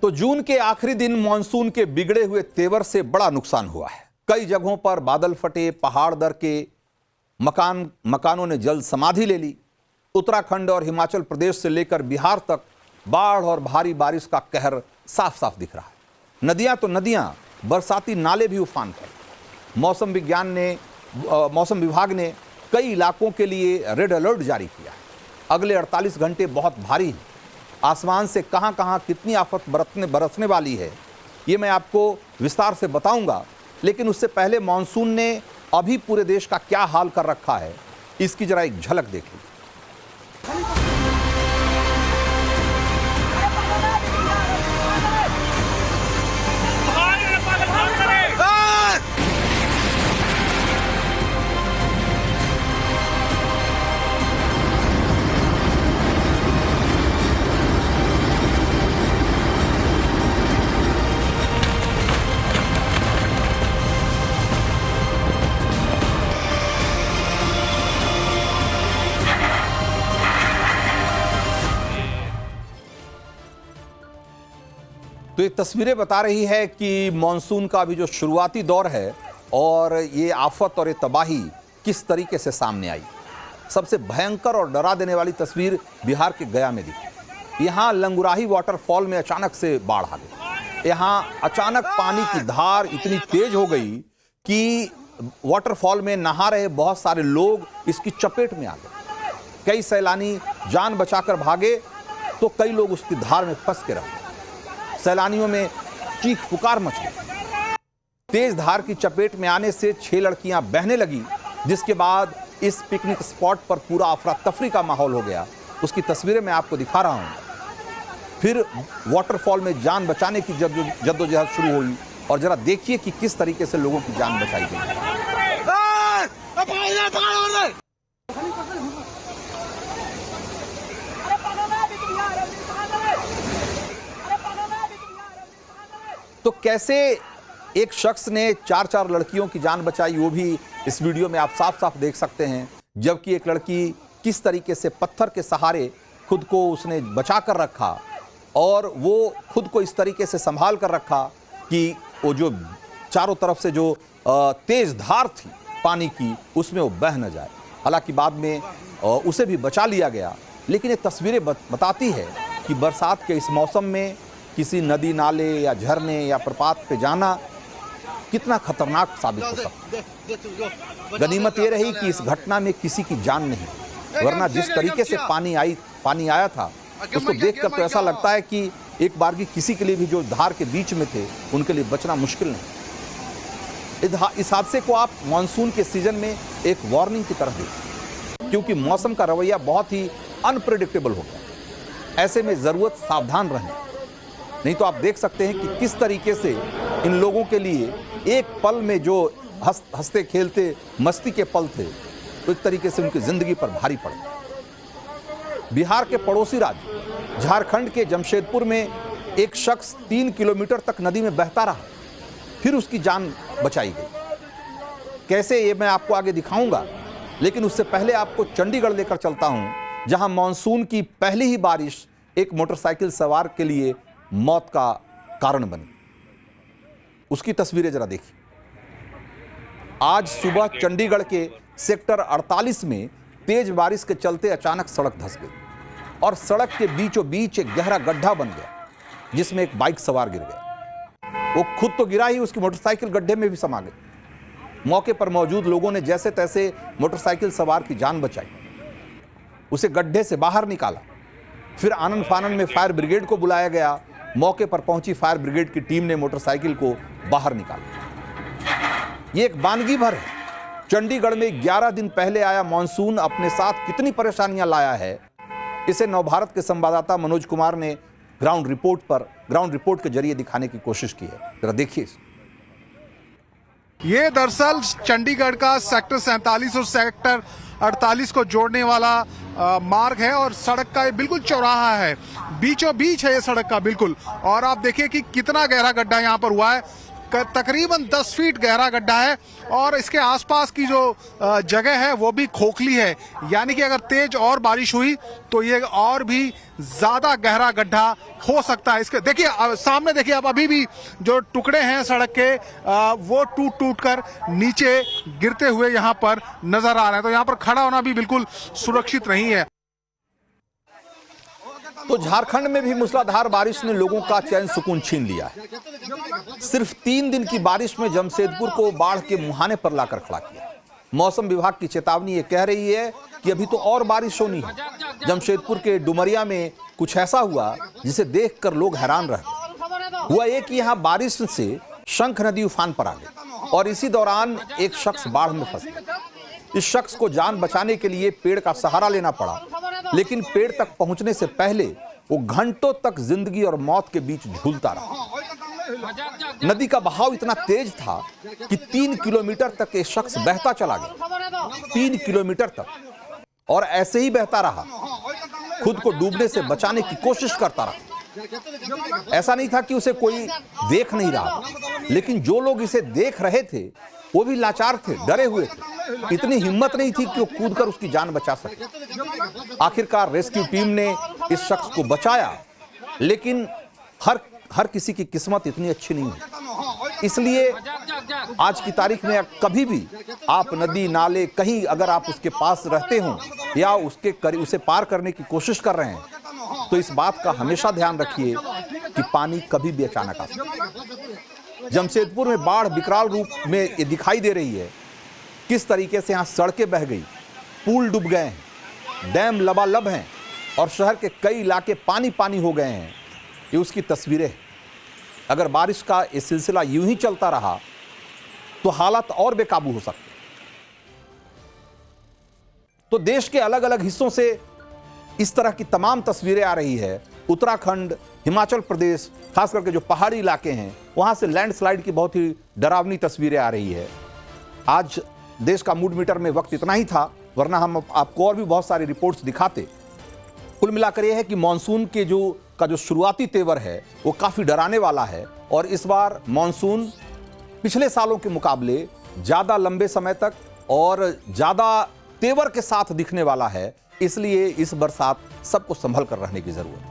तो जून के आखिरी दिन मानसून के बिगड़े हुए तेवर से बड़ा नुकसान हुआ है। कई जगहों पर बादल फटे, पहाड़ दर के मकानों ने जल समाधि ले ली। उत्तराखंड और हिमाचल प्रदेश से लेकर बिहार तक बाढ़ और भारी बारिश का कहर साफ साफ दिख रहा है। नदियां तो नदियां, बरसाती नाले भी उफान पर। मौसम विभाग ने कई इलाकों के लिए रेड अलर्ट जारी किया है। अगले 48 घंटे बहुत भारी हैं। आसमान से कहां कहां कितनी आफत बरसने वाली है, ये मैं आपको विस्तार से बताऊंगा। लेकिन उससे पहले मानसून ने अभी पूरे देश का क्या हाल कर रखा है, इसकी जरा एक झलक देख लीजिए। तो ये तस्वीरें बता रही है कि मानसून का अभी जो शुरुआती दौर है और ये आफत और ये तबाही किस तरीके से सामने आई। सबसे भयंकर और डरा देने वाली तस्वीर बिहार के गया में दिखी। यहाँ लंगुराही वाटरफॉल में अचानक से बाढ़ आ गई। यहाँ अचानक पानी की धार इतनी तेज हो गई कि वाटरफॉल में नहा रहे बहुत सारे लोग इसकी चपेट में आ गए। कई सैलानी जान बचाकर भागे तो कई लोग उसकी धार में फंस के रहे। सैलानियों में चीख पुकार मच गई। तेज धार की चपेट में आने से 6 लड़कियां बहने लगी, जिसके बाद इस पिकनिक स्पॉट पर पूरा अफरा तफरी का माहौल हो गया। उसकी तस्वीरें मैं आपको दिखा रहा हूं। फिर वाटरफॉल में जान बचाने की जद्दोजहद शुरू हुई और जरा देखिए कि किस तरीके से लोगों की जान बचाई गई। तो कैसे एक शख्स ने 4 लड़कियों की जान बचाई, वो भी इस वीडियो में आप साफ साफ देख सकते हैं। जबकि एक लड़की किस तरीके से पत्थर के सहारे खुद को उसने बचा कर रखा और वो खुद को इस तरीके से संभाल कर रखा कि वो जो चारों तरफ से जो तेज धार थी पानी की, उसमें वो बह न जाए। हालांकि बाद में उसे भी बचा लिया गया। लेकिन ये तस्वीरें बताती है कि बरसात के इस मौसम में किसी नदी नाले या झरने या प्रपात पे जाना कितना खतरनाक साबित हो सकता है। गनीमत ये रही कि इस घटना में किसी की जान नहीं, वरना जिस तरीके से पानी आया था उसको देखकर तो ऐसा लगता है कि एक बार की किसी के लिए भी जो धार के बीच में थे उनके लिए बचना मुश्किल नहीं। इस हादसे को आप मानसून के सीजन में एक वार्निंग की तरह देखें, क्योंकि मौसम का रवैया बहुत ही अनप्रेडिक्टेबल हो गया। ऐसे में जरूरत सावधान रहने, नहीं तो आप देख सकते हैं कि किस तरीके से इन लोगों के लिए एक पल में जो हंसते खेलते मस्ती के पल थे, तो एक तरीके से उनकी जिंदगी पर भारी पड़े। बिहार के पड़ोसी राज्य झारखंड के जमशेदपुर में एक शख्स 3 किलोमीटर तक नदी में बहता रहा, फिर उसकी जान बचाई गई। कैसे, ये मैं आपको आगे दिखाऊंगा। लेकिन उससे पहले आपको चंडीगढ़ लेकर चलता हूं, जहां मानसून की पहली ही बारिश एक मोटरसाइकिल सवार के लिए मौत का कारण बनी। उसकी तस्वीरें जरा देखिए। आज सुबह चंडीगढ़ के सेक्टर 48 में तेज बारिश के चलते अचानक सड़क धंस गई और सड़क के बीचों बीच एक गहरा गड्ढा बन गया, जिसमें एक बाइक सवार गिर गया। वो खुद तो गिरा ही, उसकी मोटरसाइकिल गड्ढे में भी समा गई। मौके पर मौजूद लोगों ने जैसे तैसे मोटरसाइकिल सवार की जान बचाई, उसे गड्ढे से बाहर निकाला। फिर आनन फानन में फायर ब्रिगेड को बुलाया गया। मौके पर पहुंची फायर ब्रिगेड की टीम ने मोटरसाइकिल को बाहर निकाला। यह एक वानगी भर है। चंडीगढ़ में 11 दिन पहले आया मानसून अपने साथ कितनी परेशानियां लाया है, इसे नवभारत के संवाददाता मनोज कुमार ने ग्राउंड रिपोर्ट के जरिए दिखाने की कोशिश की है। जरा देखिए। ये दरअसल चंडीगढ़ का सेक्टर 47 और सेक्टर 48 को जोड़ने वाला मार्ग है और सड़क का ये बिल्कुल चौराहा है, बीचों बीच है ये सड़क का बिल्कुल। और आप देखिए कि कितना गहरा गड्ढा यहाँ पर हुआ है। तकरीबन 10 फीट गहरा गड्ढा है और इसके आसपास की जो जगह है वो भी खोखली है, यानी कि अगर तेज और बारिश हुई तो ये और भी ज्यादा गहरा गड्ढा हो सकता है। इसके देखिए सामने देखिए आप, अभी भी जो टुकड़े हैं सड़क के वो टूट कर नीचे गिरते हुए यहाँ पर नजर आ रहे हैं। तो यहाँ पर खड़ा होना भी बिल्कुल सुरक्षित नहीं है। तो झारखंड में भी मूसलाधार बारिश ने लोगों का चैन सुकून छीन लिया है। सिर्फ 3 दिन की बारिश में जमशेदपुर को बाढ़ के मुहाने पर लाकर खड़ा किया। मौसम विभाग की चेतावनी ये कह रही है कि अभी तो और बारिश होनी है। जमशेदपुर के डुमरिया में कुछ ऐसा हुआ जिसे देखकर लोग हैरान रह गए। हुआ ये कि यहां बारिश से शंख नदी उफान पर आ गई और इसी दौरान एक शख्स बाढ़ में फंस गया। इस शख्स को जान बचाने के लिए पेड़ का सहारा लेना पड़ा, लेकिन पेड़ तक पहुंचने से पहले वो घंटों तक जिंदगी और मौत के बीच झूलता रहा। नदी का बहाव इतना तेज था कि 3 किलोमीटर तक ये शख्स बहता चला गया, 3 किलोमीटर तक, और ऐसे ही बहता रहा, खुद को डूबने से बचाने की कोशिश करता रहा। ऐसा नहीं था कि उसे कोई देख नहीं रहा, लेकिन जो लोग इसे देख रहे थे वो भी लाचार थे, डरे हुए थे। इतनी हिम्मत नहीं थी कि वो कूदकर उसकी जान बचा सके। आखिरकार रेस्क्यू टीम ने इस शख्स को बचाया, लेकिन हर किसी की किस्मत इतनी अच्छी नहीं है। इसलिए आज की तारीख में कभी भी आप नदी नाले कहीं अगर आप उसके पास रहते हो या उसे पार करने की कोशिश कर रहे हैं तो इस बात का हमेशा ध्यान रखिए कि पानी कभी भी अचानक आ सकता है। जमशेदपुर में बाढ़ विकराल रूप में ये दिखाई दे रही है। किस तरीके से यहाँ सड़कें बह गई, पुल डूब गए हैं, डैम लबालब हैं और शहर के कई इलाके पानी पानी हो गए हैं। ये उसकी तस्वीरें हैं। अगर बारिश का ये सिलसिला यूं ही चलता रहा तो हालात और बेकाबू हो सकते। तो देश के अलग अलग हिस्सों से इस तरह की तमाम तस्वीरें आ रही है। उत्तराखंड, हिमाचल प्रदेश, खास करके जो पहाड़ी इलाके हैं वहां से लैंडस्लाइड की बहुत ही डरावनी तस्वीरें आ रही है। आज देश का मूड मीटर में वक्त इतना ही था, वरना हम आपको और भी बहुत सारी रिपोर्ट्स दिखाते। कुल मिलाकर यह है कि मानसून के जो शुरुआती तेवर है वो काफी डराने वाला है और इस बार मानसून पिछले सालों के मुकाबले ज्यादा लंबे समय तक और ज्यादा तेवर के साथ दिखने वाला है। इसलिए इस बरसात सबको संभल कर रहने की जरूरत है।